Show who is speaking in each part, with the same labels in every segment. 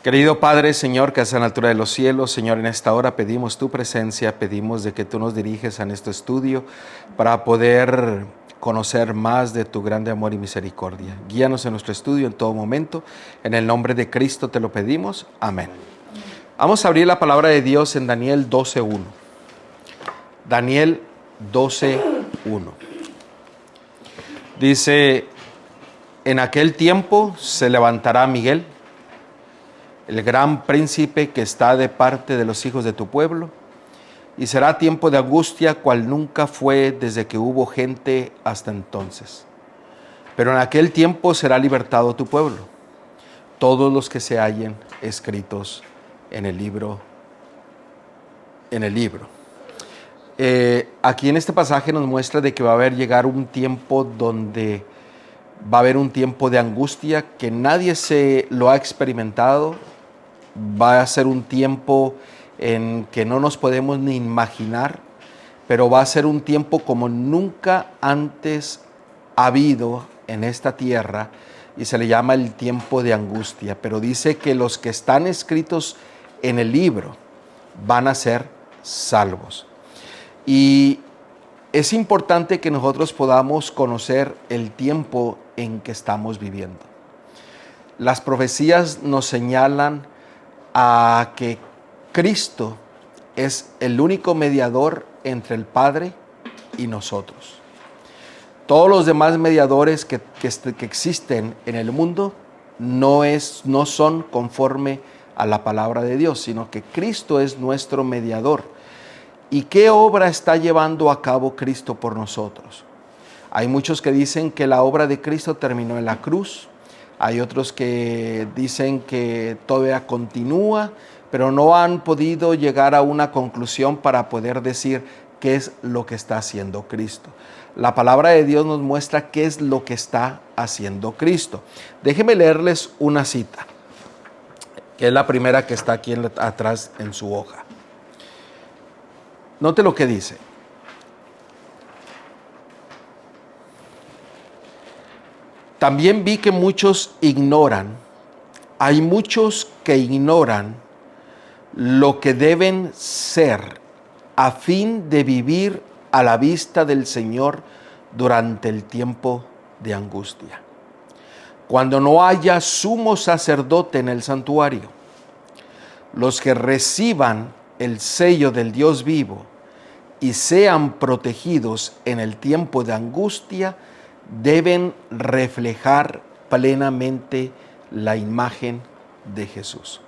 Speaker 1: Querido Padre, Señor, que estás a la altura de los cielos, Señor, en esta hora pedimos tu presencia, pedimos de que tú nos diriges a este estudio para poder conocer más de tu grande amor y misericordia. Guíanos en nuestro estudio en todo momento. En el nombre de Cristo te lo pedimos. Amén. Vamos a abrir la palabra de Dios en Daniel 12:1. Daniel 12:1. Dice, en aquel tiempo se levantará Miguel, el gran príncipe que está de parte de los hijos de tu pueblo, y será tiempo de angustia cual nunca fue desde que hubo gente hasta entonces. Pero en aquel tiempo será libertado tu pueblo, todos los que se hallen escritos en el libro. Aquí en este pasaje nos muestra de que va a llegar un tiempo donde va a haber un tiempo de angustia que nadie se lo ha experimentado. Va a ser un tiempo en que no nos podemos ni imaginar, pero va a ser un tiempo como nunca antes ha habido en esta tierra, y se le llama el tiempo de angustia. Pero dice que los que están escritos en el libro van a ser salvos. Y es importante que nosotros podamos conocer el tiempo en que estamos viviendo. Las profecías nos señalan a que Cristo es el único mediador entre el Padre y nosotros. Todos los demás mediadores que existen en el mundo no son conforme a la palabra de Dios, sino que Cristo es nuestro mediador. ¿Y qué obra está llevando a cabo Cristo por nosotros? Hay muchos que dicen que la obra de Cristo terminó en la cruz. Hay otros que dicen que todavía continúa, pero no han podido llegar a una conclusión para poder decir qué es lo que está haciendo Cristo. La palabra de Dios nos muestra qué es lo que está haciendo Cristo. Déjenme leerles una cita, que es la primera que está aquí atrás en su hoja. Note lo que dice. También vi que hay muchos que ignoran lo que deben ser a fin de vivir a la vista del Señor durante el tiempo de angustia, cuando no haya sumo sacerdote en el santuario. Los que reciban el sello del Dios vivo y sean protegidos en el tiempo de angustia deben reflejar plenamente la imagen de Jesús.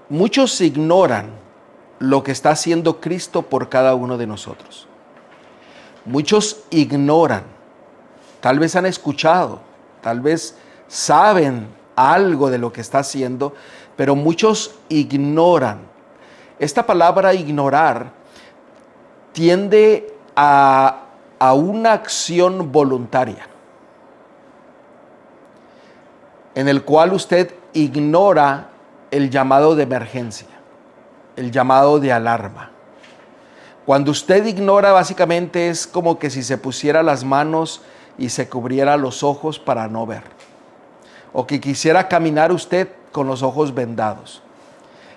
Speaker 1: Muchos ignoran lo que está haciendo Cristo por cada uno de nosotros. Muchos ignoran, tal vez han escuchado, tal vez saben algo de lo que está haciendo, pero muchos ignoran. Esta palabra ignorar tiende a una acción voluntaria, en el cual usted ignora el llamado de emergencia, el llamado de alarma. Cuando usted ignora, básicamente es como que si se pusiera las manos y se cubriera los ojos para no ver, o que quisiera caminar usted con los ojos vendados.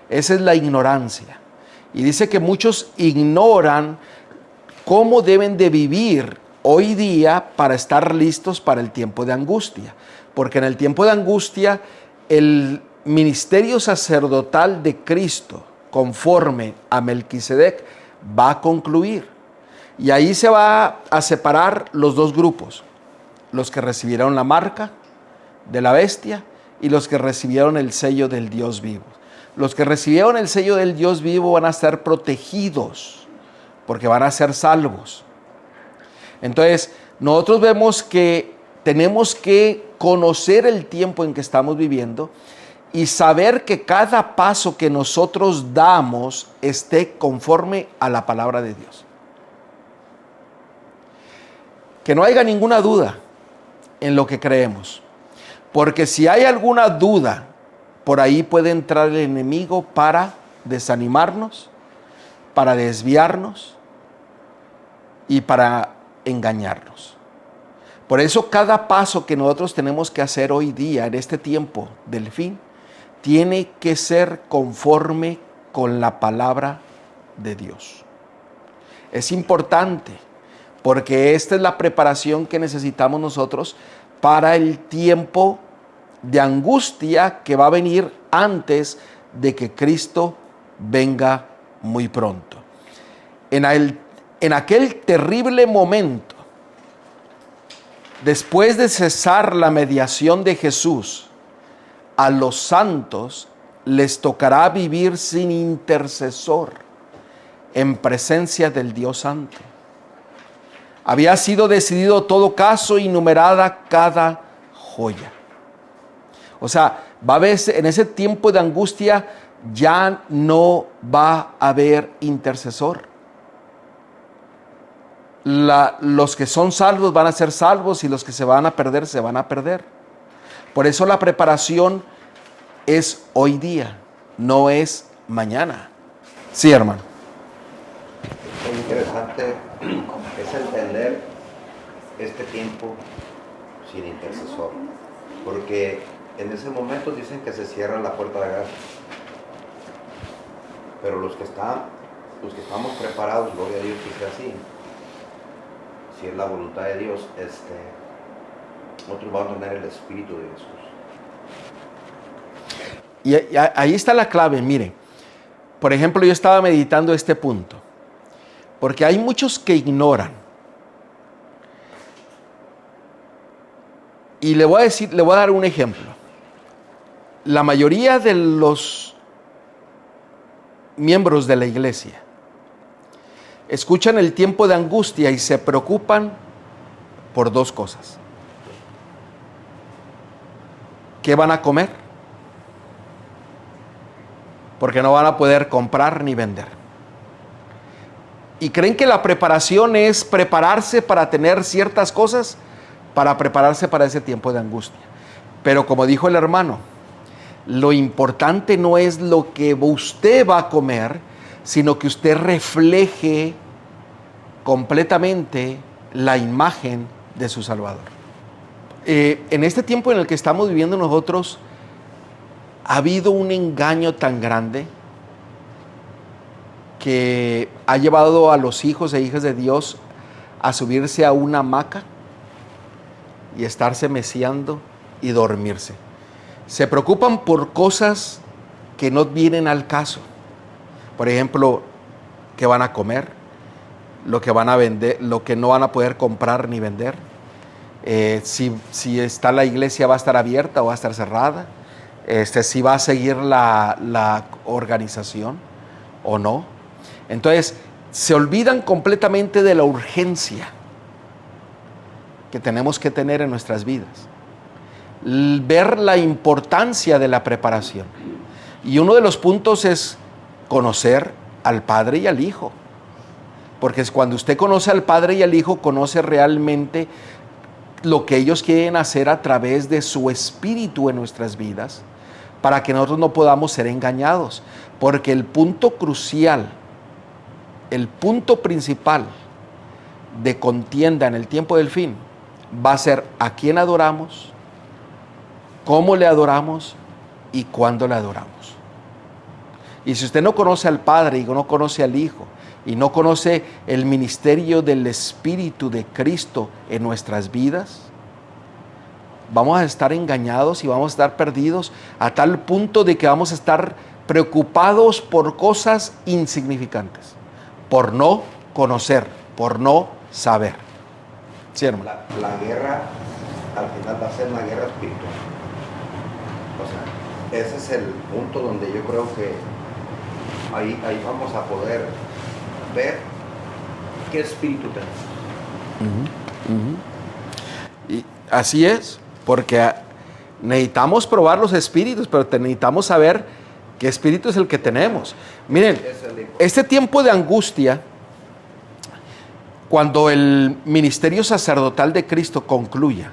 Speaker 1: Esa es la ignorancia. Y dice que muchos ignoran cómo deben de vivir hoy día para estar listos para el tiempo de angustia. Porque en el tiempo de angustia, el ministerio sacerdotal de Cristo, conforme a Melquisedec, va a concluir. Y ahí se va a separar los dos grupos: los que recibieron la marca de la bestia y los que recibieron el sello del Dios vivo. Los que recibieron el sello del Dios vivo van a ser protegidos, porque van a ser salvos. Entonces, nosotros vemos que tenemos que conocer el tiempo en que estamos viviendo y saber que cada paso que nosotros damos esté conforme a la palabra de Dios. Que no haya ninguna duda en lo que creemos, porque si hay alguna duda, por ahí puede entrar el enemigo para desanimarnos, para desviarnos y para engañarnos. Por eso cada paso que nosotros tenemos que hacer hoy día, en este tiempo del fin, tiene que ser conforme con la palabra de Dios. Es importante porque esta es la preparación que necesitamos nosotros para el tiempo de angustia que va a venir antes de que Cristo venga muy pronto. En aquel terrible momento, después de cesar la mediación de Jesús, a los santos les tocará vivir sin intercesor en presencia del Dios Santo. Había sido decidido todo caso y numerada cada joya. O sea, va a haber, en ese tiempo de angustia ya no va a haber intercesor. Los que son salvos van a ser salvos y los que se van a perder, se van a perder. Por eso la preparación es hoy día, no es mañana. Sí, hermano.
Speaker 2: Es interesante es entender este tiempo sin intercesor, porque en ese momento dicen que se cierra la puerta de gracia, pero los que estamos preparados, gloria a Dios que sea así, si es la voluntad de Dios, nosotros vamos a tener el Espíritu de Jesús.
Speaker 1: Y ahí está la clave, mire. Por ejemplo, yo estaba meditando este punto, porque hay muchos que ignoran. Y le voy a dar un ejemplo. La mayoría de los miembros de la iglesia escuchan el tiempo de angustia y se preocupan por dos cosas. ¿Qué van a comer? Porque no van a poder comprar ni vender. Y creen que la preparación es prepararse para tener ciertas cosas, para prepararse para ese tiempo de angustia. Pero como dijo el hermano, lo importante no es lo que usted va a comer, sino que usted refleje completamente la imagen de su Salvador. En este tiempo en el que estamos viviendo nosotros, ha habido un engaño tan grande que ha llevado a los hijos e hijas de Dios a subirse a una hamaca y estarse meciando y dormirse. Se preocupan por cosas que no vienen al caso. Por ejemplo, qué van a comer, lo que van a vender, lo que no van a poder comprar ni vender. Si está la iglesia, va a estar abierta o va a estar cerrada. Si va a seguir la organización o no. Entonces, se olvidan completamente de la urgencia que tenemos que tener en nuestras vidas. Ver la importancia de la preparación. Y uno de los puntos es conocer al Padre y al Hijo. Porque es cuando usted conoce al Padre y al Hijo, conoce realmente lo que ellos quieren hacer a través de su Espíritu en nuestras vidas, para que nosotros no podamos ser engañados. Porque el punto crucial, el punto principal de contienda en el tiempo del fin va a ser a quién adoramos, cómo le adoramos y cuándo le adoramos. Y si usted no conoce al Padre y no conoce al Hijo y no conoce el ministerio del Espíritu de Cristo en nuestras vidas, vamos a estar engañados y vamos a estar perdidos a tal punto de que vamos a estar preocupados por cosas insignificantes, por no conocer, por no saber. Sí, hermano.
Speaker 2: La guerra al final va a ser una guerra espiritual. O sea, ese es el punto donde yo creo que ahí vamos a poder ver qué espíritu tenemos.
Speaker 1: Y así es, porque necesitamos probar los espíritus, pero necesitamos saber qué espíritu es el que tenemos. Miren, este tiempo de angustia, cuando el ministerio sacerdotal de Cristo concluya,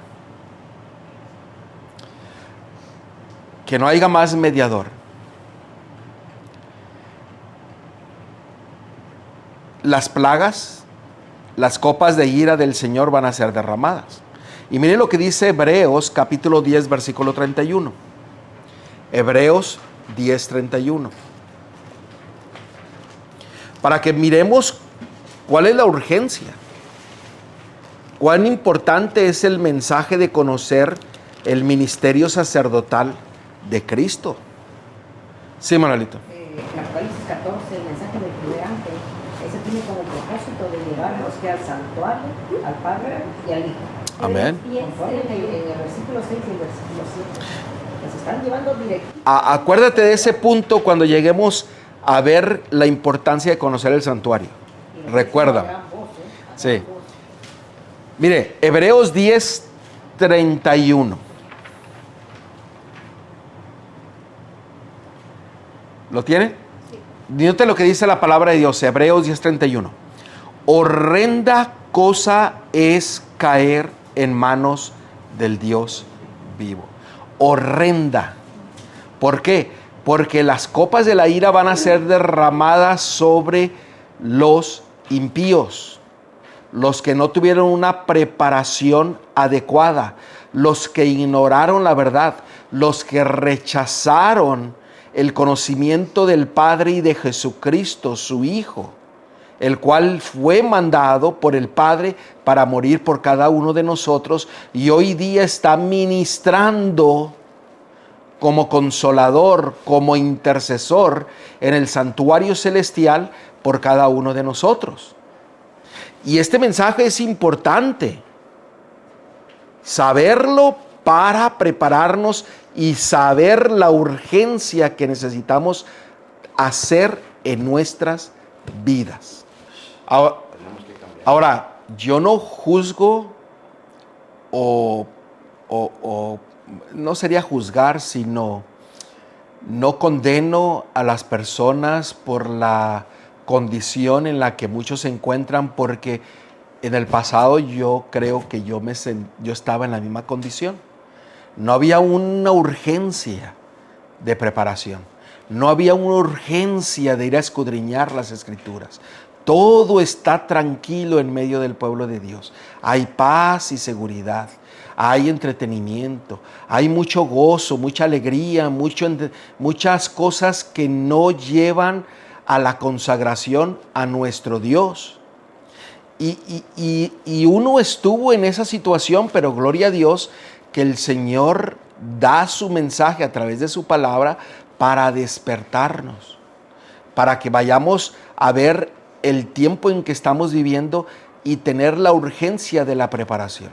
Speaker 1: que no haya más mediador, las plagas, las copas de ira del Señor van a ser derramadas. Y miren lo que dice Hebreos capítulo 10, versículo 31. Hebreos 10:31. Para que miremos cuál es la urgencia, cuán importante es el mensaje de conocer el ministerio sacerdotal de Cristo. Sí, Manuelito.
Speaker 3: En Apocalipsis 14, el mensaje del primer ángel, ese tiene como propósito de llevarnos que al santuario, al Padre y al Hijo.
Speaker 1: Amén.
Speaker 3: Conforme en el versículo 6 y el versículo 7. Nos están llevando directo.
Speaker 1: Acuérdate de ese punto cuando lleguemos a ver la importancia de conocer el santuario. Recuerda. Sí. Mire, Hebreos 10:31. ¿Lo tiene? Sí. Note lo que dice la palabra de Dios, Hebreos 10:31. Horrenda cosa es caer en manos del Dios vivo. Horrenda. ¿Por qué? Porque las copas de la ira van a ser derramadas sobre los impíos, los que no tuvieron una preparación adecuada, los que ignoraron la verdad, los que rechazaron el conocimiento del Padre y de Jesucristo, su Hijo, el cual fue mandado por el Padre para morir por cada uno de nosotros y hoy día está ministrando como consolador, como intercesor en el santuario celestial por cada uno de nosotros. Y este mensaje es importante, saberlo para prepararnos y saber la urgencia que necesitamos hacer en nuestras vidas. Ahora, yo no juzgo o no sería juzgar, sino no condeno a las personas por la condición en la que muchos se encuentran, porque en el pasado yo creo que yo estaba en la misma condición. No había una urgencia de preparación, no había una urgencia de ir a escudriñar las Escrituras. Todo está tranquilo en medio del pueblo de Dios. Hay paz y seguridad, hay entretenimiento, hay mucho gozo, mucha alegría, muchas cosas que no llevan a la consagración a nuestro Dios. Y uno estuvo en esa situación, pero gloria a Dios que el Señor da su mensaje a través de su palabra para despertarnos, para que vayamos a ver el tiempo en que estamos viviendo y tener la urgencia de la preparación.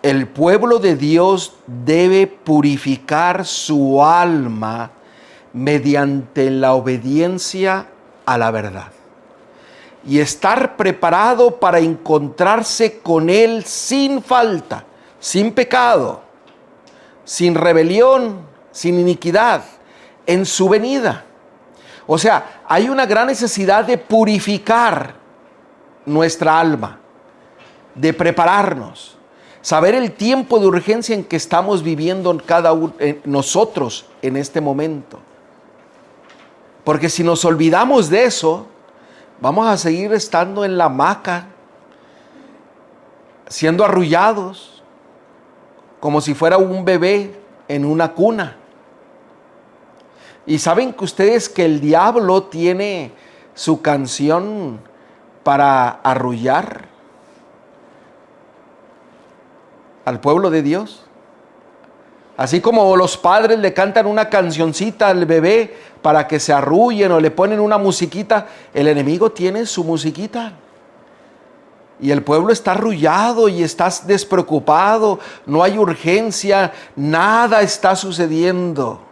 Speaker 1: El pueblo de Dios debe purificar su alma mediante la obediencia a la verdad y estar preparado para encontrarse con Él sin falta, sin pecado, sin rebelión, sin iniquidad, en su venida. O sea, hay una gran necesidad de purificar nuestra alma, de prepararnos, saber el tiempo de urgencia en que estamos viviendo nosotros en este momento. Porque si nos olvidamos de eso, vamos a seguir estando en la hamaca, siendo arrullados, como si fuera un bebé en una cuna. Y saben que ustedes que el diablo tiene su canción para arrullar al pueblo de Dios. Así como los padres le cantan una cancioncita al bebé para que se arrullen o le ponen una musiquita, el enemigo tiene su musiquita. Y el pueblo está arrullado y está despreocupado, no hay urgencia, nada está sucediendo.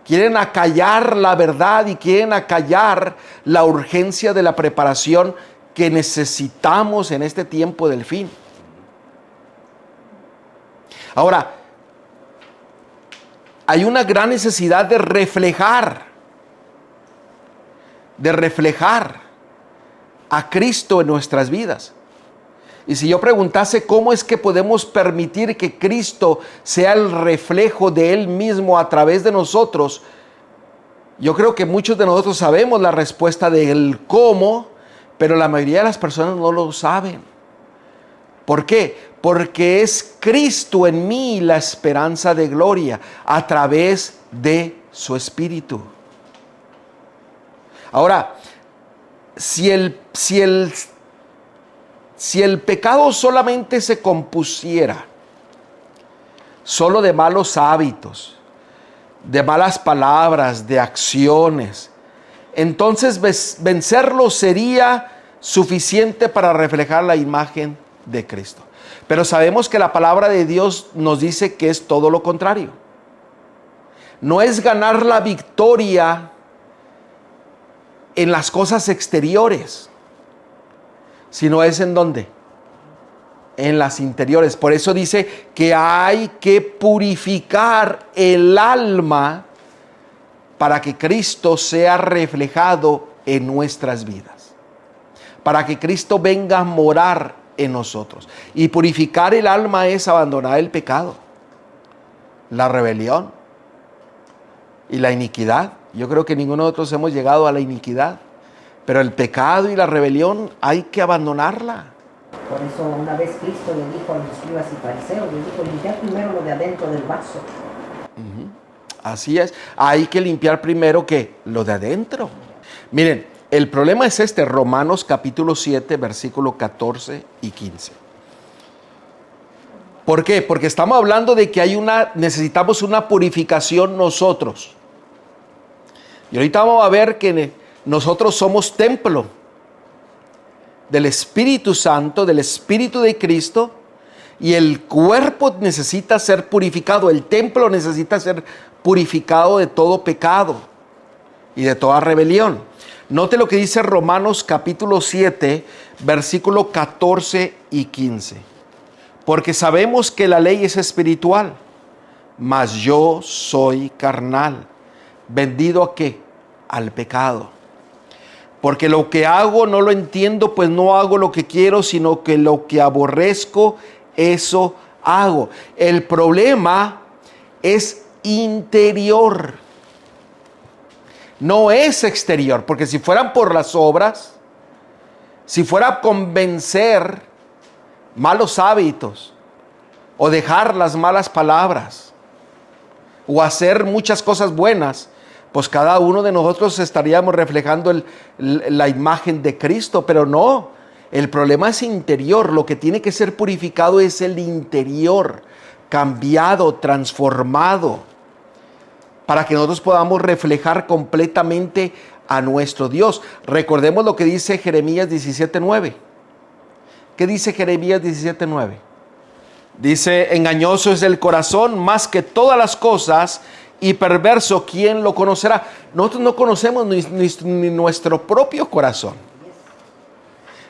Speaker 1: Quieren acallar la verdad y quieren acallar la urgencia de la preparación que necesitamos en este tiempo del fin. Ahora, hay una gran necesidad de reflejar a Cristo en nuestras vidas. Y si yo preguntase cómo es que podemos permitir que Cristo sea el reflejo de Él mismo a través de nosotros, yo creo que muchos de nosotros sabemos la respuesta del cómo, pero la mayoría de las personas no lo saben. ¿Por qué? porque es Cristo en mí la esperanza de gloria a través de su Espíritu. Ahora, si el pecado solamente se compusiera solo de malos hábitos, de malas palabras, de acciones, entonces vencerlo sería suficiente para reflejar la imagen de Cristo. Pero sabemos que la palabra de Dios nos dice que es todo lo contrario. No es ganar la victoria en las cosas exteriores, sino es en ¿dónde? En las interiores. Por eso dice que hay que purificar el alma para que Cristo sea reflejado en nuestras vidas, para que Cristo venga a morar en nosotros. Y purificar el alma es abandonar el pecado, la rebelión y la iniquidad. Yo creo que ninguno de nosotros hemos llegado a la iniquidad, pero el pecado y la rebelión hay que abandonarla.
Speaker 3: Por eso una vez Cristo le dijo a los escribas y fariseos, le dijo, limpiar primero lo de adentro del vaso.
Speaker 1: Así es, hay que limpiar primero ¿qué? Lo de adentro. Miren, el problema es este, Romanos capítulo 7, versículo 14 y 15. ¿Por qué? Porque estamos hablando de que necesitamos una purificación nosotros. Y ahorita vamos a ver que nosotros somos templo del Espíritu Santo, del Espíritu de Cristo, y el cuerpo necesita ser purificado, el templo necesita ser purificado de todo pecado y de toda rebelión. Note lo que dice Romanos capítulo 7, versículo 14 y 15. Porque sabemos que la ley es espiritual, mas yo soy carnal, vendido ¿a qué? Al pecado. Porque lo que hago no lo entiendo, pues no hago lo que quiero, sino que lo que aborrezco, eso hago. El problema es interior, no es exterior, porque si fueran por las obras, si fuera a convencer malos hábitos, o dejar las malas palabras, o hacer muchas cosas buenas, pues cada uno de nosotros estaríamos reflejando la imagen de Cristo, pero no. El problema es interior. Lo que tiene que ser purificado es el interior, cambiado, transformado, para que nosotros podamos reflejar completamente a nuestro Dios. Recordemos lo que dice Jeremías 17:9. ¿Qué dice Jeremías 17:9? Dice, engañoso es el corazón más que todas las cosas, y perverso, ¿quién lo conocerá? Nosotros no conocemos ni nuestro propio corazón.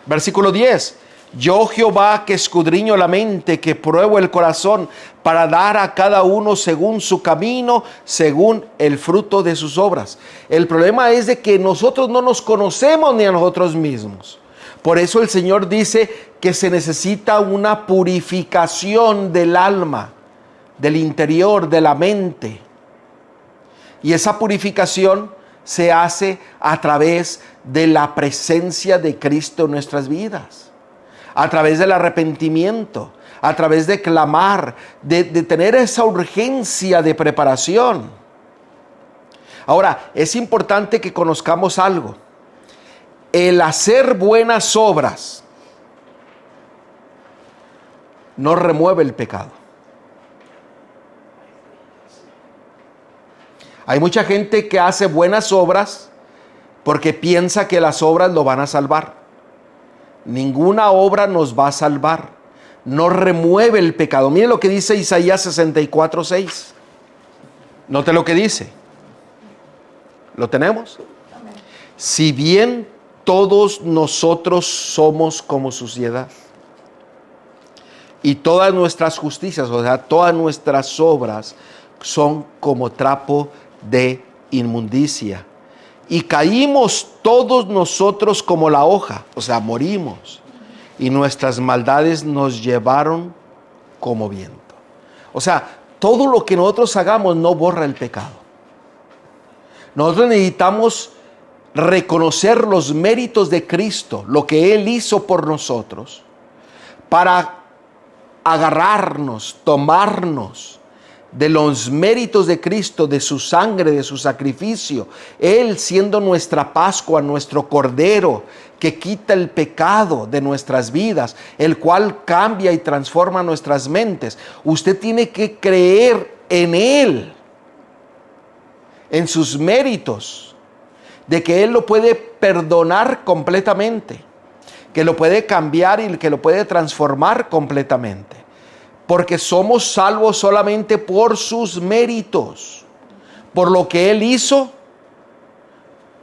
Speaker 1: Versículo 10. Yo Jehová que escudriño la mente, que pruebo el corazón, para dar a cada uno según su camino, según el fruto de sus obras. El problema es de que nosotros no nos conocemos ni a nosotros mismos. Por eso el Señor dice que se necesita una purificación del alma, del interior, de la mente. Y esa purificación se hace a través de la presencia de Cristo en nuestras vidas, a través del arrepentimiento, a través de clamar, de tener esa urgencia de preparación. Ahora, es importante que conozcamos algo. El hacer buenas obras no remueve el pecado. Hay mucha gente que hace buenas obras porque piensa que las obras lo van a salvar. Ninguna obra nos va a salvar. No remueve el pecado. Mire lo que dice Isaías 64:6. Note lo que dice. ¿Lo tenemos? Si bien todos nosotros somos como suciedad, y todas nuestras justicias, o sea, todas nuestras obras son como trapo de inmundicia, y caímos todos nosotros como la hoja, o sea, morimos, y nuestras maldades nos llevaron como viento. O sea, todo lo que nosotros hagamos no borra el pecado. Nosotros necesitamos reconocer los méritos de Cristo, lo que Él hizo por nosotros, para agarrarnos, tomarnos de los méritos de Cristo, de su sangre, de su sacrificio, Él siendo nuestra Pascua, nuestro Cordero, que quita el pecado de nuestras vidas, el cual cambia y transforma nuestras mentes. Usted tiene que creer en Él, en sus méritos, de que Él lo puede perdonar completamente, que lo puede cambiar y que lo puede transformar completamente. Porque somos salvos solamente por sus méritos, por lo que Él hizo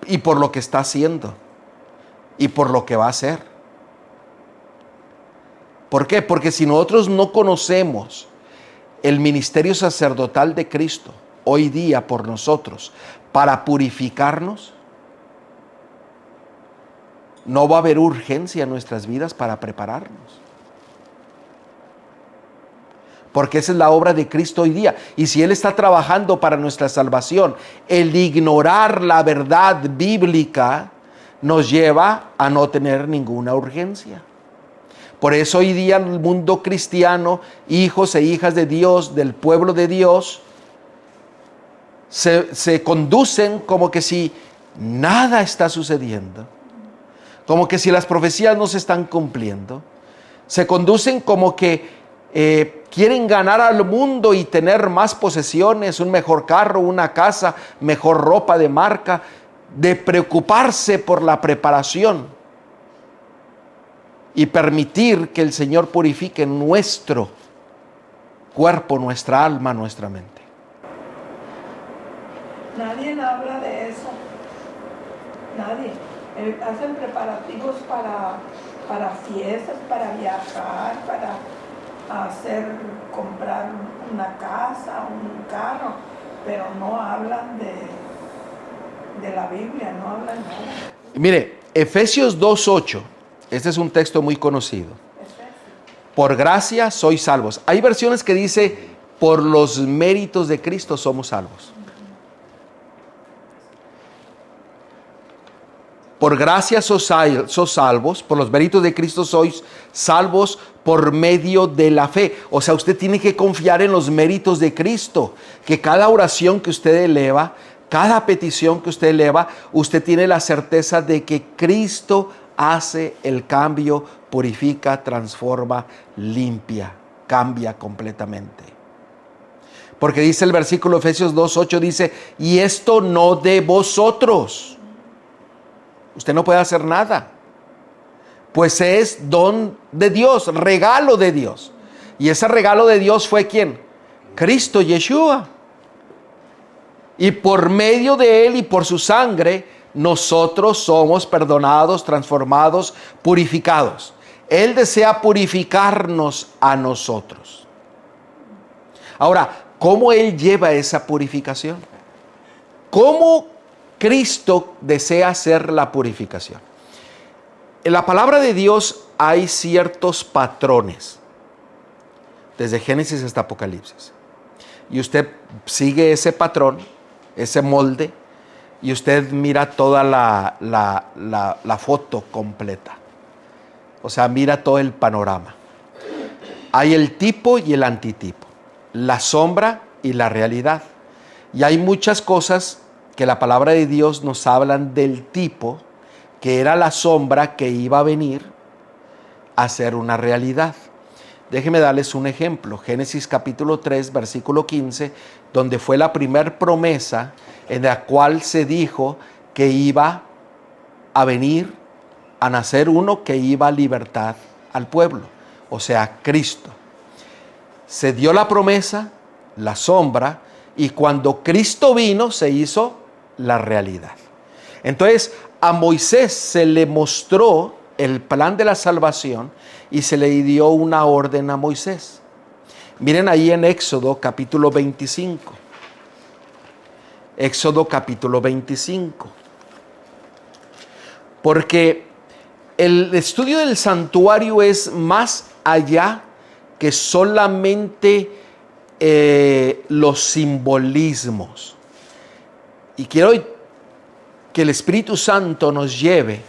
Speaker 1: y por lo que está haciendo y por lo que va a hacer. ¿Por qué? Porque si nosotros no conocemos el ministerio sacerdotal de Cristo hoy día por nosotros para purificarnos, no va a haber urgencia en nuestras vidas para prepararnos. Porque esa es la obra de Cristo hoy día. Y si Él está trabajando para nuestra salvación, el ignorar la verdad bíblica nos lleva a no tener ninguna urgencia. Por eso hoy día el mundo cristiano, hijos e hijas de Dios, del pueblo de Dios, se conducen como que si nada está sucediendo, como que si las profecías no se están cumpliendo. Se conducen como que quieren ganar al mundo y tener más posesiones, un mejor carro, una casa, mejor ropa de marca, de preocuparse por la preparación y permitir que el Señor purifique nuestro cuerpo, nuestra alma, nuestra mente.
Speaker 4: Nadie habla de eso. Nadie. Hacen preparativos para fiestas, para viajar, para comprar una casa, un carro, pero no hablan de la Biblia, no hablan nada.
Speaker 1: Mire, Efesios 2:8, este es un texto muy conocido. Por gracia sois salvos. Hay versiones que dice, por los méritos de Cristo somos salvos. Por gracia sos salvos, por los méritos de Cristo sois salvos por medio de la fe. O sea, usted tiene que confiar en los méritos de Cristo, que cada oración que usted eleva, cada petición que usted eleva, usted tiene la certeza de que Cristo hace el cambio, purifica, transforma, limpia, cambia completamente. Porque dice el versículo Efesios 2:8, dice, y esto no de vosotros. Usted no puede hacer nada, pues es don de Dios, regalo de Dios. Y ese regalo de Dios fue ¿quién? Cristo Yeshua. Y por medio de Él y por su sangre, nosotros somos perdonados, transformados, purificados. Él desea purificarnos a nosotros. Ahora, ¿cómo Él lleva esa purificación? ¿Cómo Cristo desea hacer la purificación? En la palabra de Dios hay ciertos patrones, desde Génesis hasta Apocalipsis. Y usted sigue ese patrón, ese molde, y usted mira toda la foto completa. O sea, mira todo el panorama. Hay el tipo y el antitipo, la sombra y la realidad. Y hay muchas cosas que la palabra de Dios nos hablan del tipo, que era la sombra que iba a venir a ser una realidad. Déjenme darles un ejemplo. Génesis capítulo 3, versículo 15, donde fue la primer promesa en la cual se dijo que iba a venir a nacer uno que iba a libertar al pueblo, o sea, Cristo. Se dio la promesa, la sombra, y cuando Cristo vino se hizo la realidad. Entonces a Moisés se le mostró el plan de la salvación y se le dio una orden a Moisés. Miren ahí en Éxodo capítulo 25. Éxodo capítulo 25. Porque el estudio del santuario es más allá que solamente los simbolismos. Y quiero que el Espíritu Santo nos lleve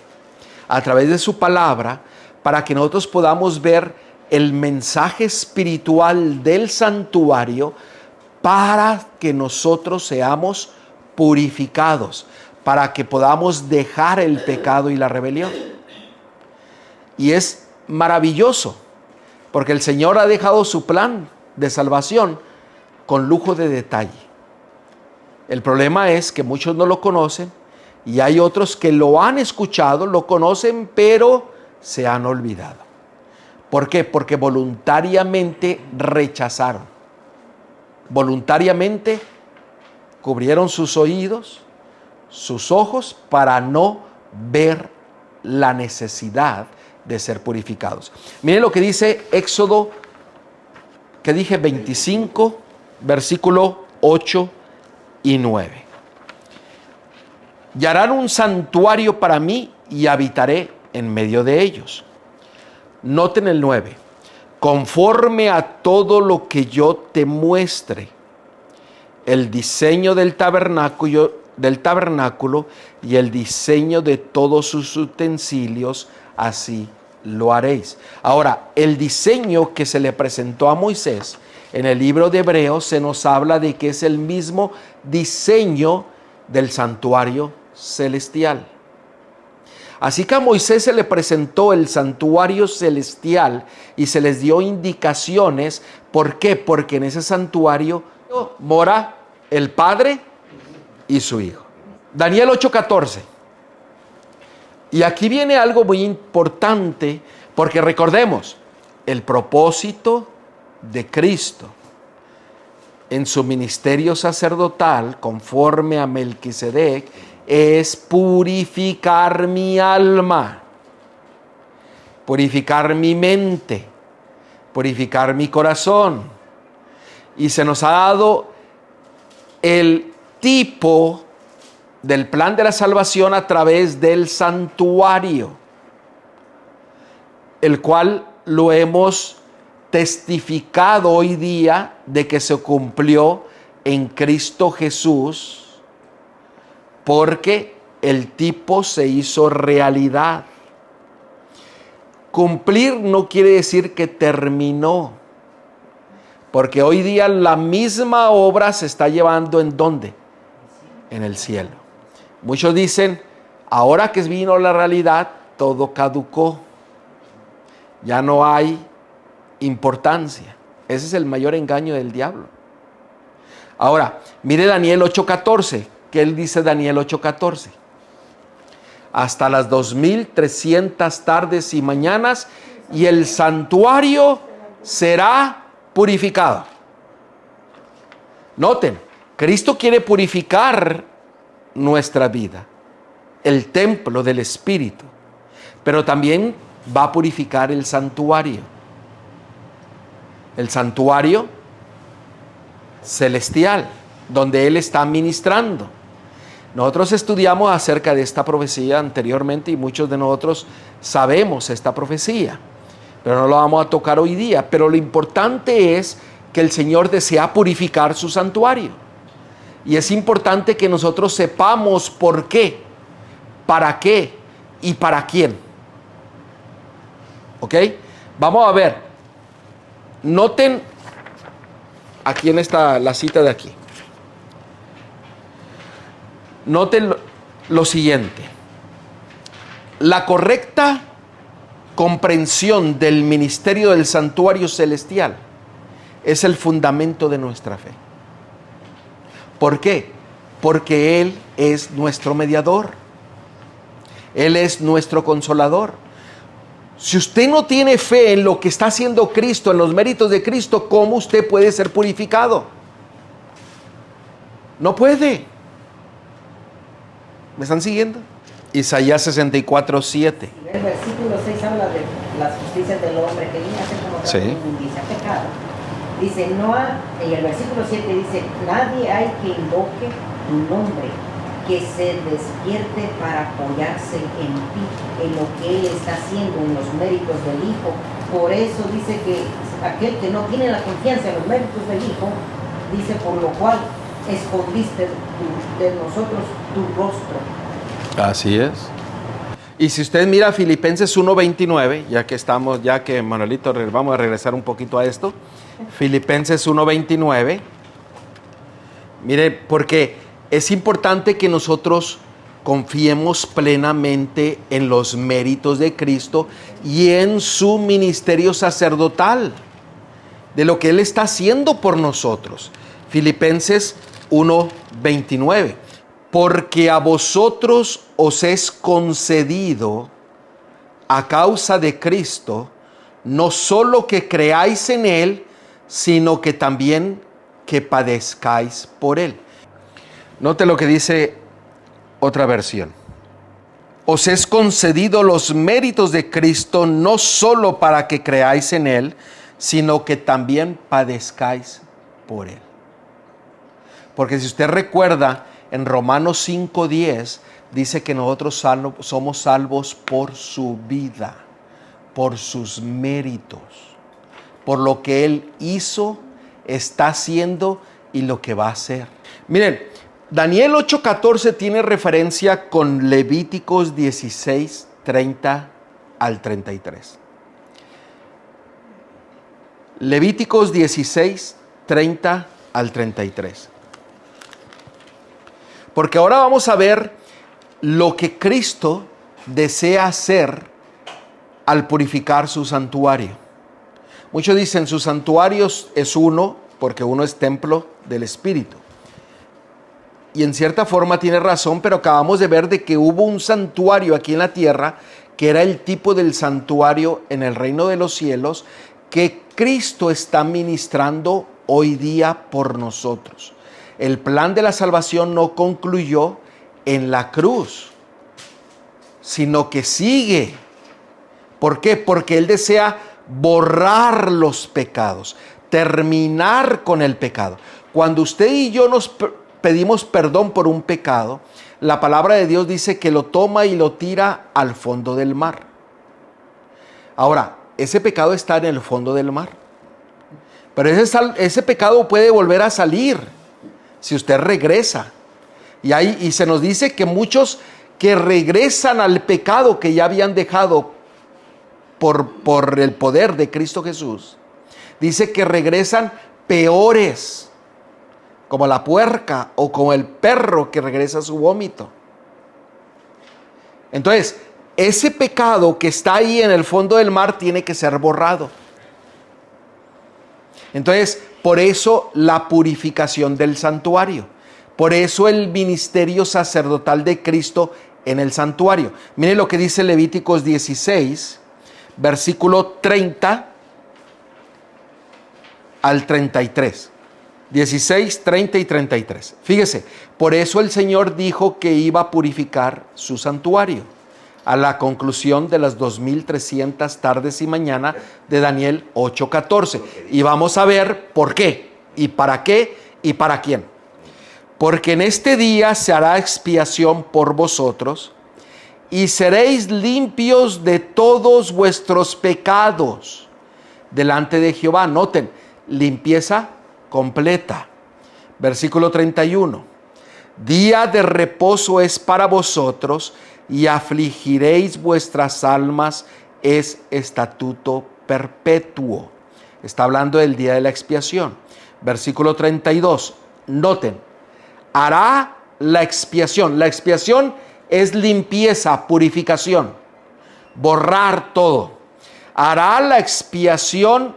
Speaker 1: a través de su palabra para que nosotros podamos ver el mensaje espiritual del santuario para que nosotros seamos purificados, para que podamos dejar el pecado y la rebelión. Y es maravilloso, porque el Señor ha dejado su plan de salvación con lujo de detalle. El problema es que muchos no lo conocen y hay otros que lo han escuchado, lo conocen, pero se han olvidado. ¿Por qué? Porque voluntariamente rechazaron. Voluntariamente cubrieron sus oídos, sus ojos, para no ver la necesidad de ser purificados. Miren lo que dice Éxodo, que dije 25, versículo 8 y 9. Y harán un santuario para mí y habitaré en medio de ellos. Noten el 9. Conforme a todo lo que yo te muestre, el diseño del tabernáculo y el diseño de todos sus utensilios, así lo haréis. Ahora, el diseño que se le presentó a Moisés en el libro de Hebreos se nos habla de que es el mismo diseño del santuario celestial. Así que a Moisés se le presentó el santuario celestial y se les dio indicaciones. ¿Por qué? Porque en ese santuario mora el Padre y su Hijo. Daniel 8:14. Y aquí viene algo muy importante, porque recordemos, el propósito de Cristo en su ministerio sacerdotal, conforme a Melquisedec, es purificar mi alma, purificar mi mente, purificar mi corazón. Y se nos ha dado el tipo del plan de la salvación a través del santuario, el cual lo hemos testificado hoy día de que se cumplió en Cristo Jesús, porque el tipo se hizo realidad. Cumplir no quiere decir que terminó, porque hoy día la misma obra se está llevando ¿en dónde? En el cielo. Muchos dicen, ahora que vino la realidad, todo caducó. Ya no hay importancia. Ese es el mayor engaño del diablo. Ahora, mire Daniel 8:14. ¿Qué él dice Daniel 8:14? Hasta las 2300 tardes y mañanas y el santuario será purificado. Noten, Cristo quiere purificar nuestra vida, el templo del Espíritu, pero también va a purificar el santuario celestial, donde Él está ministrando. Nosotros estudiamos acerca de esta profecía anteriormente y muchos de nosotros sabemos esta profecía, pero no la vamos a tocar hoy día. Pero lo importante es que el Señor desea purificar su santuario. Y es importante que nosotros sepamos por qué, para qué y para quién. ¿Ok? Vamos a ver. Noten, aquí en la cita de aquí. Noten lo siguiente. La correcta comprensión del ministerio del santuario celestial es el fundamento de nuestra fe. ¿Por qué? Porque Él es nuestro mediador. Él es nuestro consolador. Si usted no tiene fe en lo que está haciendo Cristo, en los méritos de Cristo, ¿cómo usted puede ser purificado? No puede. ¿Me están siguiendo? Isaías 64:7.
Speaker 3: El versículo 6 habla de las justicias del hombre que viene a ser como
Speaker 1: Sí.
Speaker 3: inmundicia, pecado. Dice, y el versículo 7 dice, nadie hay que invoque tu nombre, que se despierte para apoyarse en ti, en lo que Él está haciendo, en los méritos del Hijo. Por eso dice que aquel que no tiene la confianza en los méritos del Hijo, dice, por lo cual escondiste de nosotros tu rostro.
Speaker 1: Así es. Y si usted mira Filipenses 1:29, ya que Manuelito, vamos a regresar un poquito a esto. Filipenses 1:29. Mire, porque es importante que nosotros confiemos plenamente en los méritos de Cristo y en su ministerio sacerdotal, de lo que Él está haciendo por nosotros. Filipenses 1:29. Porque a vosotros os es concedido, a causa de Cristo, no solo que creáis en Él, sino que también que padezcáis por Él. Note lo que dice otra versión. Os es concedido los méritos de Cristo, no solo para que creáis en Él, sino que también padezcáis por Él. Porque si usted recuerda, en Romanos 5:10 dice que nosotros somos salvos por su vida, por sus méritos, por lo que Él hizo, está haciendo y lo que va a hacer. Miren, Daniel 8:14 tiene referencia con Levíticos 16:30 al 33. Levíticos 16:30 al 33. Porque ahora vamos a ver lo que Cristo desea hacer al purificar su santuario. Muchos dicen su santuario es uno, porque uno es templo del Espíritu. Y en cierta forma tiene razón, pero acabamos de ver de que hubo un santuario aquí en la tierra, que era el tipo del santuario en el reino de los cielos, que Cristo está ministrando hoy día por nosotros. El plan de la salvación no concluyó en la cruz, sino que sigue. ¿Por qué? Porque Él desea borrar los pecados, terminar con el pecado. Cuando usted y yo nos pedimos perdón por un pecado, la palabra de Dios dice que lo toma y lo tira al fondo del mar. Ahora, ese pecado está en el fondo del mar, pero ese pecado puede volver a salir si usted regresa. Y se nos dice que muchos que regresan al pecado que ya habían dejado por el poder de Cristo Jesús, dice que regresan peores, como la puerca o como el perro que regresa a su vómito. Entonces, ese pecado que está ahí en el fondo del mar tiene que ser borrado. Entonces, por eso la purificación del santuario. Por eso el ministerio sacerdotal de Cristo en el santuario. Miren lo que dice Levíticos 16, versículo 30 al 33. 16, 30 y 33. Fíjese, por eso el Señor dijo que iba a purificar su santuario a la conclusión de las 2300 tardes y mañana de Daniel 8:14. Y vamos a ver por qué, y para qué, y para quién. Porque en este día se hará expiación por vosotros, y seréis limpios de todos vuestros pecados delante de Jehová. Noten, limpieza completa. Versículo 31. Día de reposo es para vosotros, y afligiréis vuestras almas, es estatuto perpetuo. Está hablando del día de la expiación. Versículo 32. Noten, hará la expiación. La expiación es limpieza, purificación, borrar todo. Hará la expiación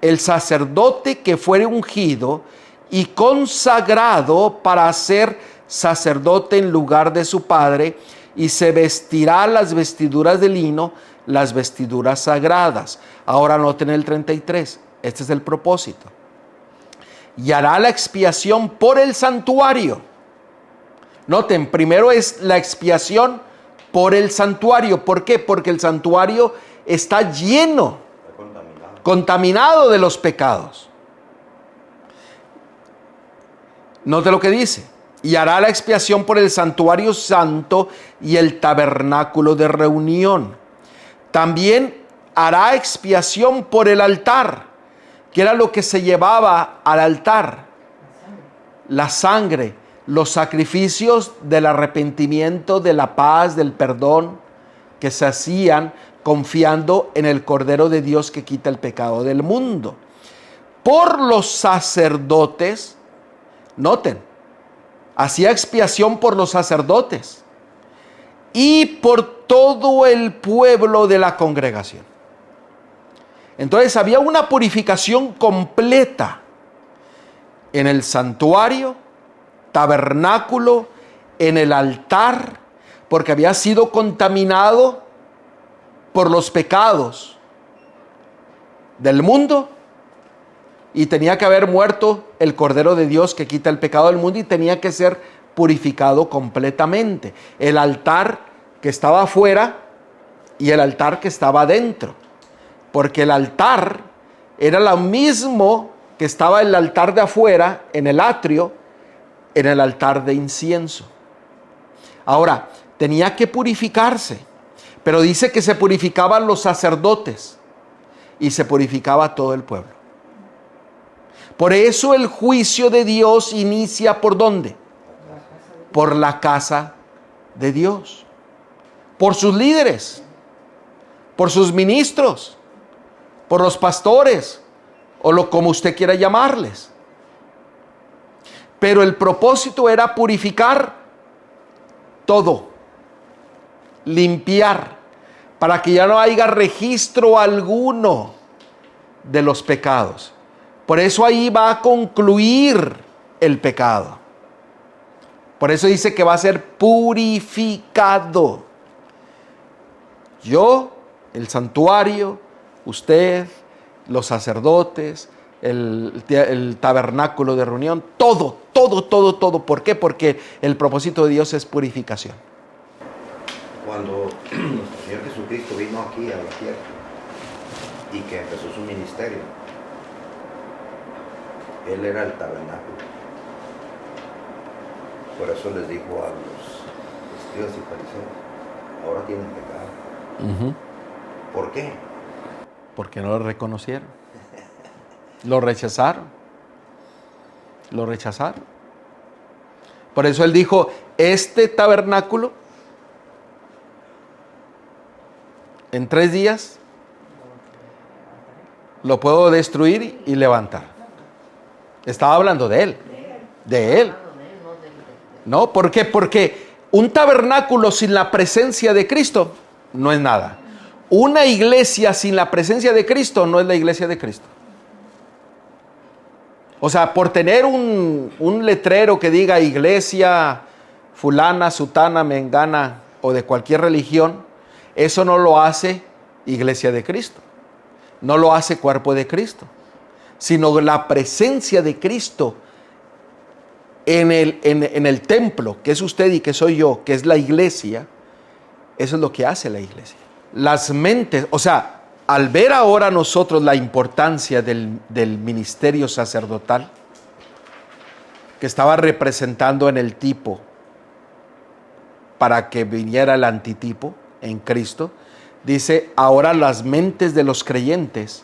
Speaker 1: el sacerdote que fuere ungido y consagrado para ser sacerdote en lugar de su padre, y se vestirá las vestiduras de lino, las vestiduras sagradas. Ahora noten el 33, este es el propósito. Y hará la expiación por el santuario. Noten, primero es la expiación por el santuario. ¿Por qué? Porque el santuario está lleno, contaminado de los pecados. Note lo que dice. Y hará la expiación por el santuario santo y el tabernáculo de reunión. También hará expiación por el altar, que era lo que se llevaba al altar. La sangre, los sacrificios del arrepentimiento, de la paz, del perdón, que se hacían confiando en el Cordero de Dios que quita el pecado del mundo. Por los sacerdotes, noten, hacía expiación por los sacerdotes y por todo el pueblo de la congregación. Entonces había una purificación completa en el santuario, tabernáculo, en el altar, porque había sido contaminado por los pecados del mundo y tenía que haber muerto el Cordero de Dios que quita el pecado del mundo y tenía que ser purificado completamente. El altar que estaba afuera y el altar que estaba adentro, porque el altar era lo mismo que estaba el altar de afuera en el atrio, en el altar de incienso. Ahora, tenía que purificarse, pero dice que se purificaban los sacerdotes y se purificaba todo el pueblo. Por eso el juicio de Dios inicia ¿por dónde? Por la casa de Dios, por sus líderes, por sus ministros, por los pastores, o como usted quiera llamarles. Pero el propósito era purificar todo, limpiar, para que ya no haya registro alguno de los pecados. Por eso ahí va a concluir el pecado. Por eso dice que va a ser purificado. Yo, el santuario, usted, los sacerdotes, el tabernáculo de reunión, todo. ¿Por qué? Porque el propósito de Dios es purificación.
Speaker 2: Cuando nuestro Señor Jesucristo vino aquí a la tierra y que empezó su ministerio, Él era el tabernáculo. Por eso les dijo a los escribas y fariseos, ahora tienen pecado. ¿Por qué?
Speaker 1: Porque no lo reconocieron. Lo rechazaron. Por eso Él dijo, este tabernáculo, en 3 días, lo puedo destruir y levantar. Estaba hablando de Él. De Él. ¿No? ¿Por qué? Porque un tabernáculo sin la presencia de Cristo no es nada. Una iglesia sin la presencia de Cristo no es la iglesia de Cristo. O sea, por tener un letrero que diga iglesia fulana, sutana, mengana o de cualquier religión, eso no lo hace iglesia de Cristo. No lo hace cuerpo de Cristo. Sino la presencia de Cristo en el templo, que es usted y que soy yo, que es la iglesia, eso es lo que hace la iglesia. Las mentes, o sea, al ver ahora nosotros la importancia del ministerio sacerdotal, que estaba representando en el tipo, para que viniera el antitipo en Cristo, dice, ahora las mentes de los creyentes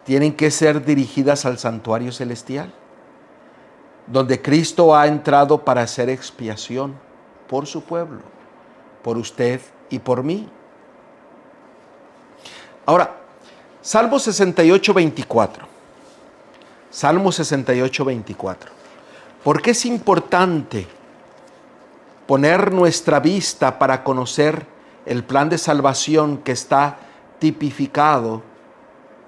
Speaker 1: tienen que ser dirigidas al santuario celestial, donde Cristo ha entrado para hacer expiación por su pueblo, por usted y por mí. Ahora, Salmo 68, 24. Salmo 68, 24. ¿Por qué es importante poner nuestra vista para conocer el plan de salvación que está tipificado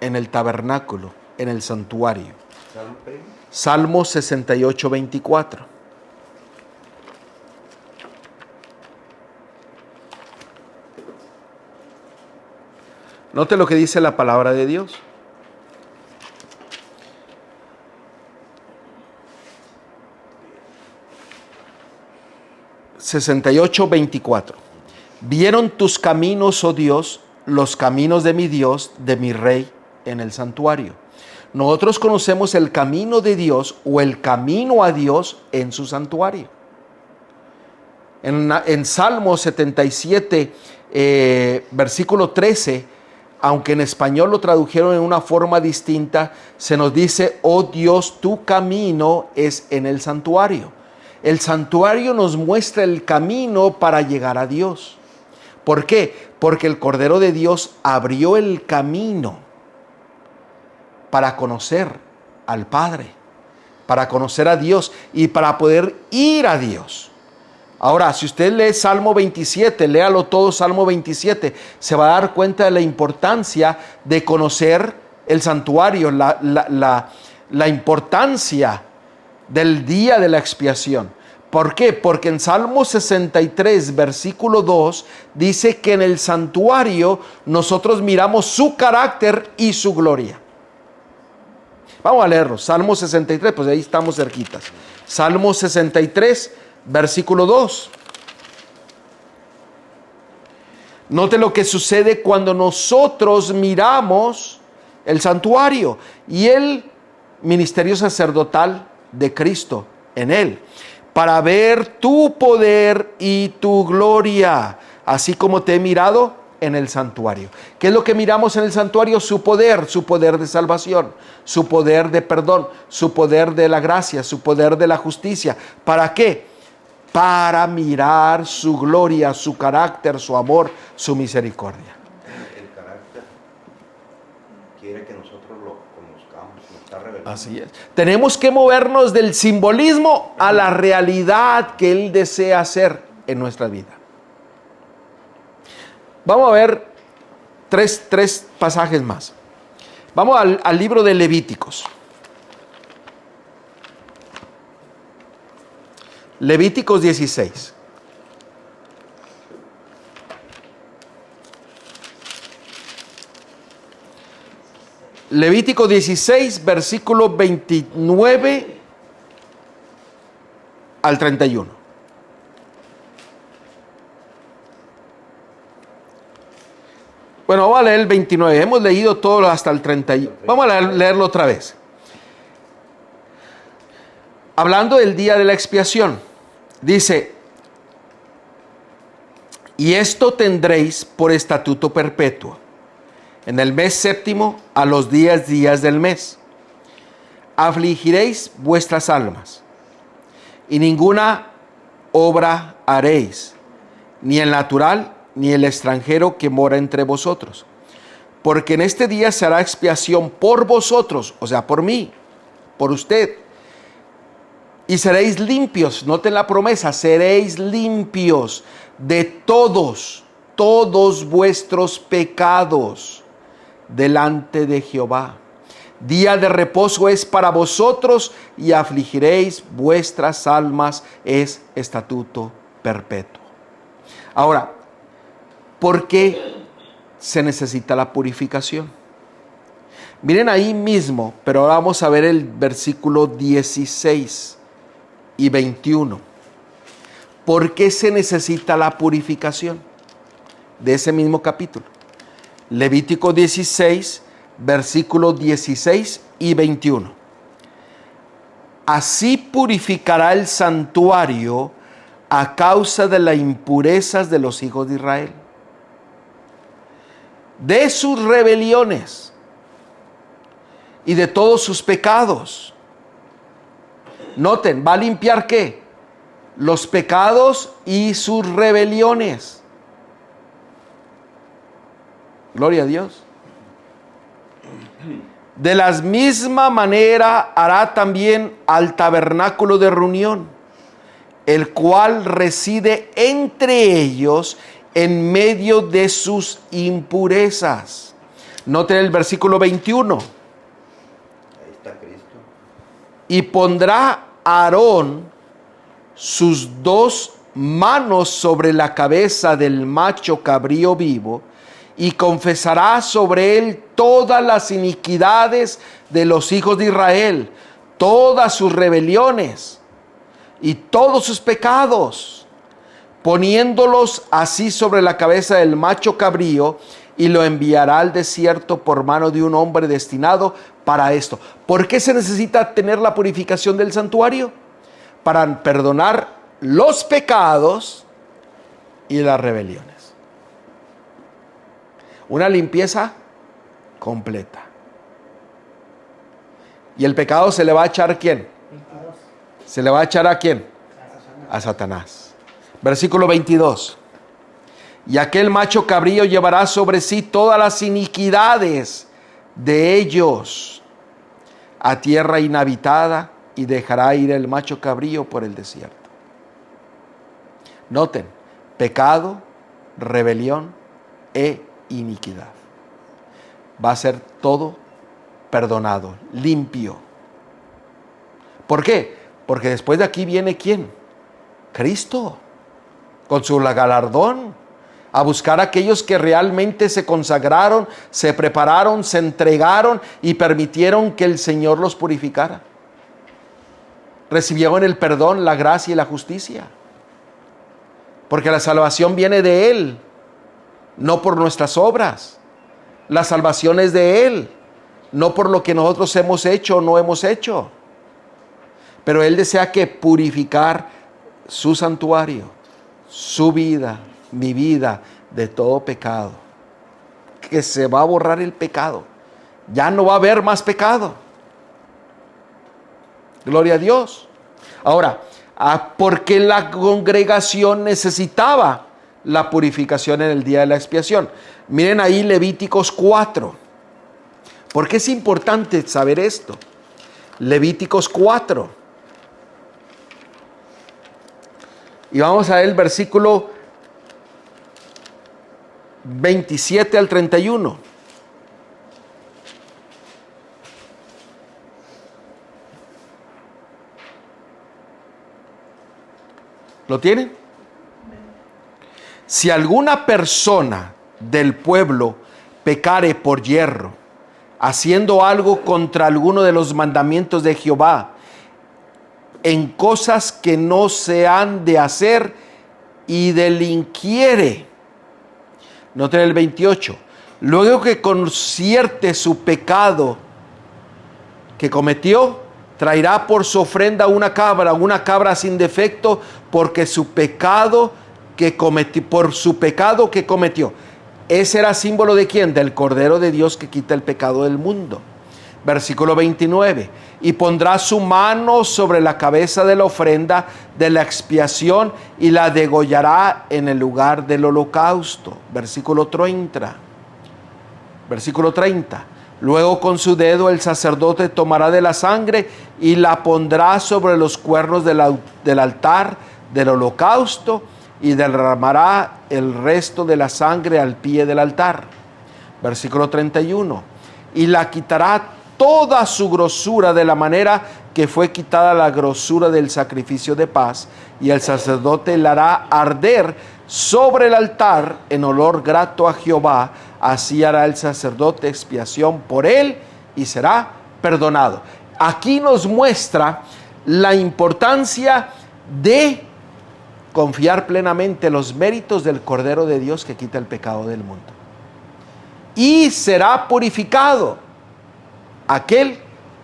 Speaker 1: en el tabernáculo, en el santuario? Salmo 68, 24. Note lo que dice la palabra de Dios. (68:24) Vieron tus caminos, oh Dios, los caminos de mi Dios, de mi Rey, en el santuario. Nosotros conocemos el camino de Dios o el camino a Dios en su santuario. En Salmo 77, versículo 13, aunque en español lo tradujeron en una forma distinta, se nos dice, oh Dios, tu camino es en el santuario. El santuario nos muestra el camino para llegar a Dios. ¿Por qué? Porque el Cordero de Dios abrió el camino para conocer al Padre, para conocer a Dios y para poder ir a Dios. Ahora, si usted lee Salmo 27, léalo todo Salmo 27, se va a dar cuenta de la importancia de conocer el santuario, la importancia del día de la expiación. ¿Por qué? Porque en Salmo 63, versículo 2, dice que en el santuario nosotros miramos su carácter y su gloria. Vamos a leerlo, Salmo 63, pues ahí estamos cerquitas. Salmo 63, versículo 2. Note lo que sucede cuando nosotros miramos el santuario y el ministerio sacerdotal de Cristo en él, para ver tu poder y tu gloria, así como te he mirado en el santuario. ¿Qué es lo que miramos en el santuario? Su poder de salvación, su poder de perdón, su poder de la gracia, su poder de la justicia. ¿Para qué? Para mirar su gloria, su carácter, su amor, su misericordia.
Speaker 2: El carácter quiere que nosotros lo conozcamos, lo está revelando.
Speaker 1: Así es. Tenemos que movernos del simbolismo a la realidad que Él desea hacer en nuestra vida. Vamos a ver tres pasajes más. Vamos al libro de Levíticos. Levíticos 16. Levítico 16, versículo 29 al 31. Bueno, vamos a leer el 29. Hemos leído todo hasta el 31. Vamos a leerlo otra vez. Hablando del día de la expiación, dice: y esto tendréis por estatuto perpetuo, en el mes séptimo, a los 10 días del mes. Afligiréis vuestras almas, y ninguna obra haréis, ni el natural, ni el extranjero que mora entre vosotros. Porque en este día se hará expiación por vosotros, o sea, por mí, por usted. Y seréis limpios, noten la promesa, seréis limpios de todos vuestros pecados delante de Jehová. Día de reposo es para vosotros y afligiréis vuestras almas, es estatuto perpetuo. Ahora, ¿por qué se necesita la purificación? Miren ahí mismo, pero ahora vamos a ver el versículo 16 y 21. ¿Por qué se necesita la purificación? De ese mismo capítulo. Levítico 16, versículos 16 y 21. Así purificará el santuario a causa de las impurezas de los hijos de Israel, de sus rebeliones y de todos sus pecados. Noten, ¿va a limpiar qué? Los pecados y sus rebeliones. Gloria a Dios. De la misma manera hará también al tabernáculo de reunión, el cual reside entre ellos en medio de sus impurezas. Noten el versículo 21.
Speaker 2: Ahí está Cristo.
Speaker 1: Y pondrá Aarón sus 2 manos sobre la cabeza del macho cabrío vivo y confesará sobre él todas las iniquidades de los hijos de Israel, todas sus rebeliones y todos sus pecados, poniéndolos así sobre la cabeza del macho cabrío, y lo enviará al desierto por mano de un hombre destinado para esto. ¿Por qué se necesita tener la purificación del santuario? Para perdonar los pecados y las rebeliones. Una limpieza completa. ¿Y el pecado se le va a echar a quién?
Speaker 3: 22.
Speaker 1: ¿Se le va a echar a quién? A Satanás. Versículo 22. Y aquel macho cabrío llevará sobre sí todas las iniquidades de ellos a tierra inhabitada, y dejará ir el macho cabrío por el desierto. Noten, pecado, rebelión e iniquidad. Va a ser todo perdonado, limpio. ¿Por qué? Porque después de aquí viene ¿quién? Cristo, con su galardón, a buscar a aquellos que realmente se consagraron, se prepararon, se entregaron y permitieron que el Señor los purificara. Recibieron el perdón, la gracia y la justicia. Porque la salvación viene de Él, no por nuestras obras. La salvación es de Él, no por lo que nosotros hemos hecho o no hemos hecho. Pero Él desea que purificar su santuario, su vida, mi vida, de todo pecado. Que se va a borrar el pecado. Ya no va a haber más pecado. Gloria a Dios. Ahora, ¿por qué la congregación necesitaba la purificación en el día de la expiación? Miren ahí Levíticos 4. ¿Por qué es importante saber esto? Levíticos 4. Y vamos a ver el versículo 27 al 31. ¿Lo tienen? Si alguna persona del pueblo pecare por yerro, haciendo algo contra alguno de los mandamientos de Jehová, en cosas que no se han de hacer, y delinquiere. Noten el 28. Luego que concierte su pecado que cometió, traerá por su ofrenda una cabra sin defecto, porque su pecado que cometió, por su pecado que cometió. Ese era símbolo de ¿quién? Del Cordero de Dios que quita el pecado del mundo. Versículo 29. Y pondrá su mano sobre la cabeza de la ofrenda de la expiación y la degollará en el lugar del holocausto. Versículo 30. Versículo 30. Luego con su dedo el sacerdote tomará de la sangre y la pondrá sobre los cuernos del altar del holocausto, y derramará el resto de la sangre al pie del altar. Versículo 31. Y la quitará toda su grosura, de la manera que fue quitada la grosura del sacrificio de paz, y el sacerdote la hará arder sobre el altar en olor grato a Jehová. Así hará el sacerdote expiación por él y será perdonado. Aquí nos muestra la importancia de confiar plenamente los méritos del Cordero de Dios que quita el pecado del mundo. Y será purificado aquel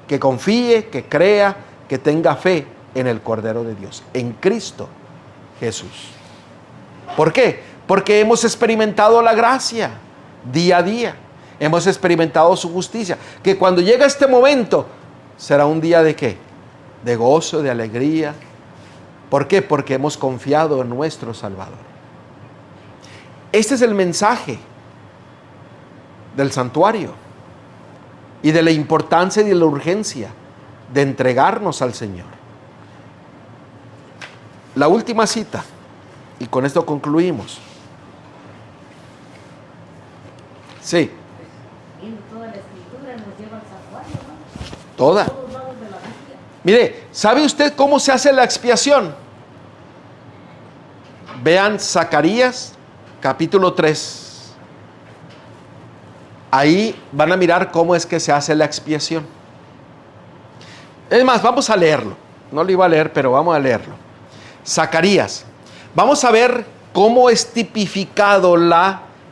Speaker 1: que confíe, que crea, que tenga fe en el Cordero de Dios, en Cristo Jesús. ¿Por qué? Porque hemos experimentado la gracia día a día. Hemos experimentado su justicia. Que cuando llega este momento, será un día de ¿qué? De gozo, de alegría. ¿Por qué? Porque hemos confiado en nuestro Salvador. Este es el mensaje del santuario y de la importancia y de la urgencia de entregarnos al Señor. La última cita, y con esto concluimos. Sí.
Speaker 3: Toda la escritura nos lleva al santuario, ¿no?
Speaker 1: Toda.
Speaker 3: Todos lados de la Biblia.
Speaker 1: Mire, ¿sabe usted cómo se hace la expiación? Vean Zacarías capítulo 3. Ahí van a mirar cómo es que se hace la expiación. Es más, vamos a leerlo. No lo iba a leer, pero vamos a leerlo. Zacarías. Vamos a ver cómo es tipificado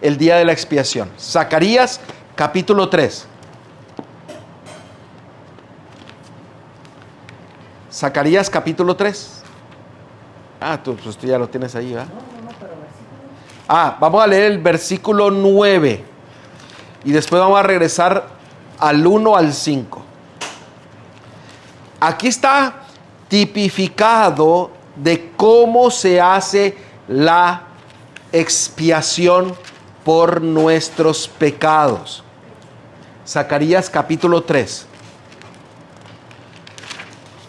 Speaker 1: el día de la expiación. Zacarías capítulo 3. Zacarías capítulo 3. Tú ya lo tienes ahí, ¿verdad?
Speaker 3: No, pero versículo.
Speaker 1: Vamos a leer el versículo 9. Y después vamos a regresar al 1 al 5. Aquí está tipificado de cómo se hace la expiación por nuestros pecados. Zacarías capítulo 3.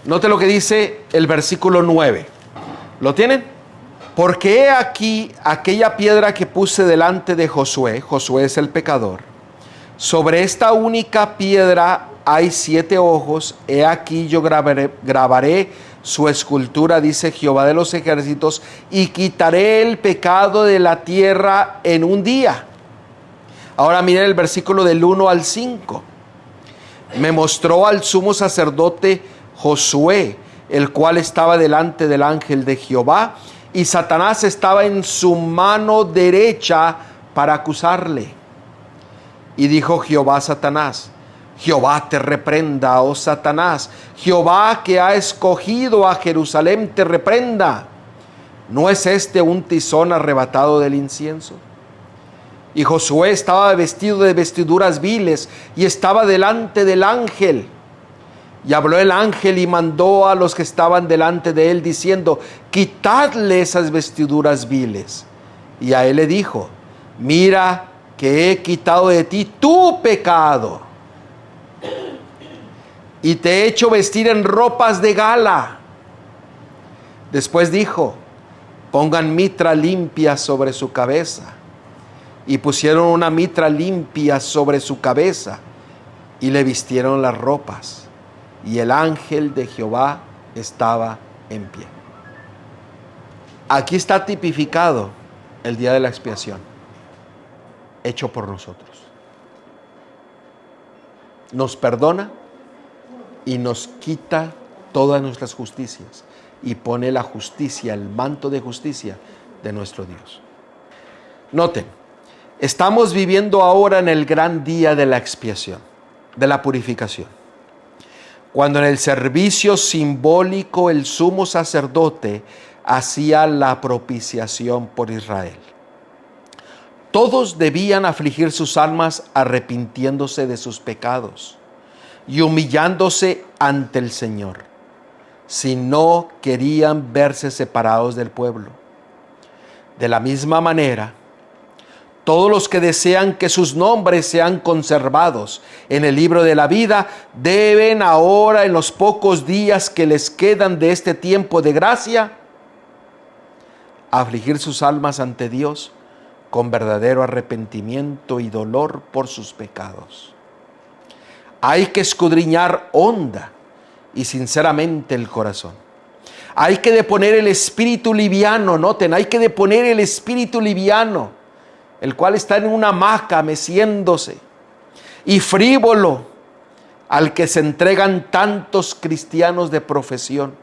Speaker 1: Note lo que dice el versículo 9. ¿Lo tienen? Porque he aquí aquella piedra que puse delante de Josué. Josué es el pecador. Sobre esta única piedra hay 7 ojos. He aquí yo grabaré su escultura, dice Jehová de los ejércitos, y quitaré el pecado de la tierra en un día. Ahora miren el versículo del 1 al 5. Me mostró al sumo sacerdote Josué, el cual estaba delante del ángel de Jehová, y Satanás estaba en su mano derecha para acusarle. Y dijo Jehová a Satanás: Jehová te reprenda, oh Satanás. Jehová, que ha escogido a Jerusalén, te reprenda. ¿No es este un tizón arrebatado del incienso? Y Josué estaba vestido de vestiduras viles y estaba delante del ángel. Y habló el ángel y mandó a los que estaban delante de él, diciendo: quitadle esas vestiduras viles. Y a él le dijo: mira que he quitado de ti tu pecado, y te he hecho vestir en ropas de gala. Después dijo: pongan mitra limpia sobre su cabeza. Y pusieron una mitra limpia sobre su cabeza, y le vistieron las ropas. Y el ángel de Jehová estaba en pie. Aquí está tipificado el día de la expiación, hecho por nosotros. Nos perdona y nos quita todas nuestras justicias y pone la justicia, el manto de justicia de nuestro Dios. Noten, estamos viviendo ahora en el gran día de la expiación, de la purificación. Cuando en el servicio simbólico el sumo sacerdote hacía la propiciación por Israel. Todos debían afligir sus almas arrepintiéndose de sus pecados y humillándose ante el Señor, si no querían verse separados del pueblo. De la misma manera, todos los que desean que sus nombres sean conservados en el libro de la vida deben ahora, en los pocos días que les quedan de este tiempo de gracia, afligir sus almas ante Dios con verdadero arrepentimiento y dolor por sus pecados. Hay que escudriñar honda y sinceramente el corazón. Hay que deponer el espíritu liviano, noten, hay que deponer el espíritu liviano, el cual está en una hamaca meciéndose, y frívolo, al que se entregan tantos cristianos de profesión.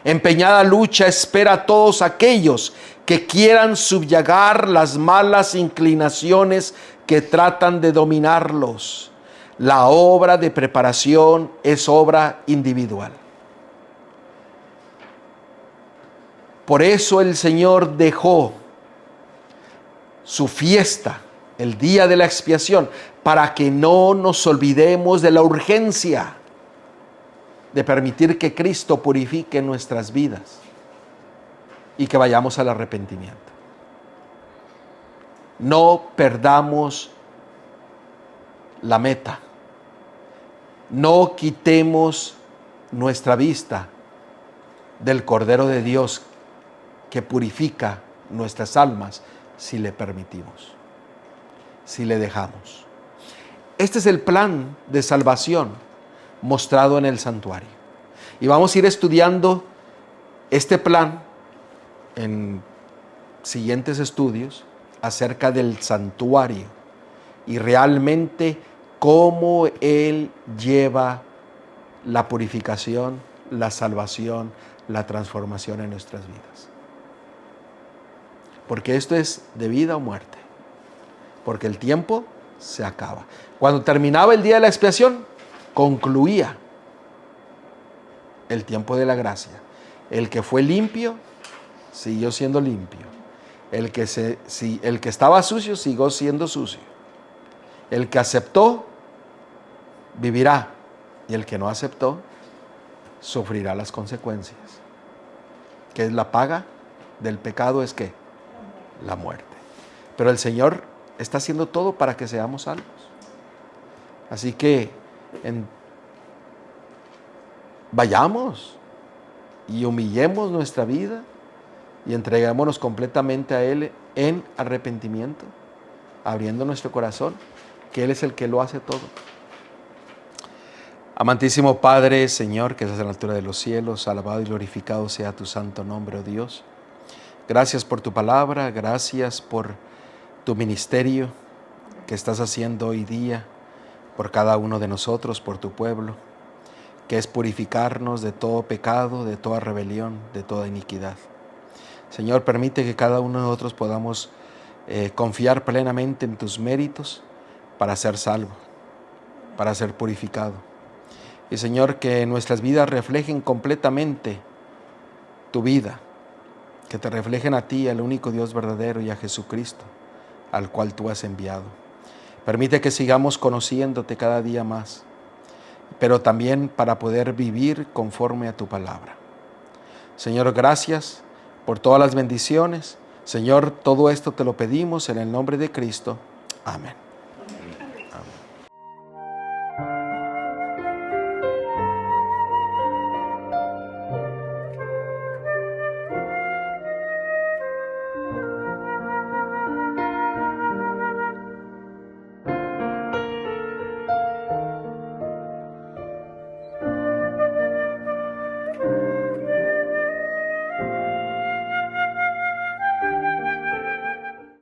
Speaker 1: Empeñada lucha espera a todos aquellos que quieran subyagar las malas inclinaciones que tratan de dominarlos. La obra de preparación es obra individual. Por eso el Señor dejó su fiesta, el día de la expiación, para que no nos olvidemos de la urgencia de permitir que Cristo purifique nuestras vidas y que vayamos al arrepentimiento. No perdamos la meta. No quitemos nuestra vista del Cordero de Dios que purifica nuestras almas si le permitimos, si le dejamos. Este es el plan de salvación mostrado en el santuario. Y vamos a ir estudiando este plan en siguientes estudios acerca del santuario y realmente cómo Él lleva la purificación, la salvación, la transformación en nuestras vidas. Porque esto es de vida o muerte. Porque el tiempo se acaba. Cuando terminaba el día de la expiación, concluía el tiempo de la gracia. El que fue limpio, siguió siendo limpio. El que estaba sucio, siguió siendo sucio. El que aceptó, vivirá. Y el que no aceptó, sufrirá las consecuencias. ¿Qué es la paga del pecado? Es que la muerte. Pero el Señor está haciendo todo para que seamos salvos. Así que vayamos y humillemos nuestra vida y entreguémonos completamente a Él en arrepentimiento, abriendo nuestro corazón, que Él es el que lo hace todo. Amantísimo Padre, Señor, que estás en la altura de los cielos, alabado y glorificado sea tu santo nombre, oh Dios. Gracias por tu palabra, gracias por tu ministerio que estás haciendo hoy día por cada uno de nosotros, por tu pueblo, que es purificarnos de todo pecado, de toda rebelión, de toda iniquidad. Señor, permite que cada uno de nosotros podamos confiar plenamente en tus méritos para ser salvo, para ser purificado. Y Señor, que nuestras vidas reflejen completamente tu vida, que te reflejen a ti, al único Dios verdadero, y a Jesucristo, al cual tú has enviado. Permite que sigamos conociéndote cada día más, pero también para poder vivir conforme a tu palabra. Señor, gracias por todas las bendiciones. Señor, todo esto te lo pedimos en el nombre de Cristo. Amén.